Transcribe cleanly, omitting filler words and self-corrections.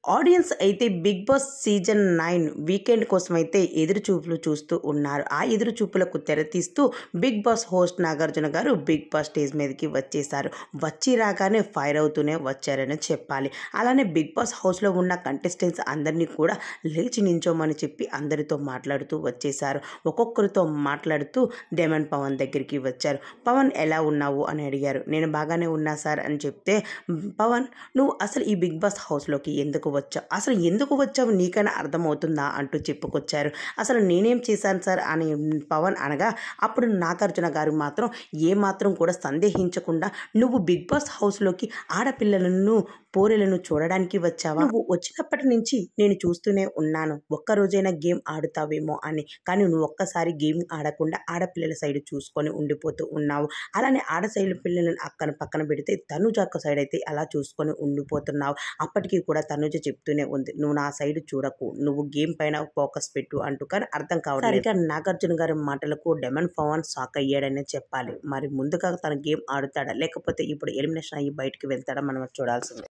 Audience అయితే big boss season 9 weekend కోసం అయితే ఎదురు చూపులు చూస్తూ ఉన్నారు. ఆ ఎదురు చూపులకు తెరతీస్తూ బిగ్ బాస్ హోస్ట్ నాగార్జున గారు బిగ్ బాస్ స్టేజ్ మీదకి వచ్చేసారు. వచ్చి రాగానే ఫైర్ అవుతూనే వచ్చారని చెప్పాలి. అలానే బిగ్ బాస్ హౌస్లో ఉన్న కంటెస్టెంట్స్ అందరినీ కూడా లేచి నించోమని చెప్పి అందరితో మాట్లాడుతూ వచ్చేసారు. ఒక్కొక్కరితో మాట్లాడుతూ డైమండ్ పవన్ దగ్గరికి వచ్చారు. పవన్ ఎలా ఉన్నావు అని అడిగారు. నేను బాగానే ఉన్నా సార్ అని చెప్తే, పవన్ నువ్వు అసలు ఈ బిగ్ బాస్ హౌస్లోకి ఎందుకు వచ్చావు, అసలు ఎందుకు వచ్చావు నీకైనా అర్థమవుతుందా అంటూ చెప్పుకొచ్చారు. అసలు నేనేం చేశాను సార్ అని పవన్ అనగా, అప్పుడు నాగార్జున గారు మాత్రం ఏమాత్రం కూడా సందేహించకుండా, నువ్వు బిగ్ బాస్ హౌస్లోకి ఆడపిల్లలను పోరెలను చూడడానికి వచ్చావా, నువ్వు వచ్చినప్పటి నుంచి నేను చూస్తూనే ఉన్నాను, ఒక్కరోజైనా గేమ్ ఆడుతావేమో అని, కానీ నువ్వు ఒక్కసారి గేమ్ ఆడకుండా ఆడపిల్లల సైడ్ చూసుకొని ఉండిపోతూ ఉన్నావు. అలానే ఆడ సైడ్ పిల్లలను పక్కన పెడితే తనుజ సైడ్ అయితే అలా చూసుకొని ఉండిపోతున్నావు. అప్పటికీ కూడా తనుజ చెప్తూనే ఉంది, నువ్వు నా సైడ్ చూడకు, నువ్వు గేమ్ పైన ఫోకస్ పెట్టు అంటూ. కానీ అర్థం కావట్లేదు. నాగార్జున గారి మాటలకు డైమండ్ పవన్ షాక్ అయ్యాడనే చెప్పాలి. మరి ముందుగా తన గేమ్ ఆడుతాడా, లేకపోతే ఇప్పుడు ఎలిమినేషన్ అయ్యి బయటికి వెళ్తాడా మనం చూడాల్సిందే.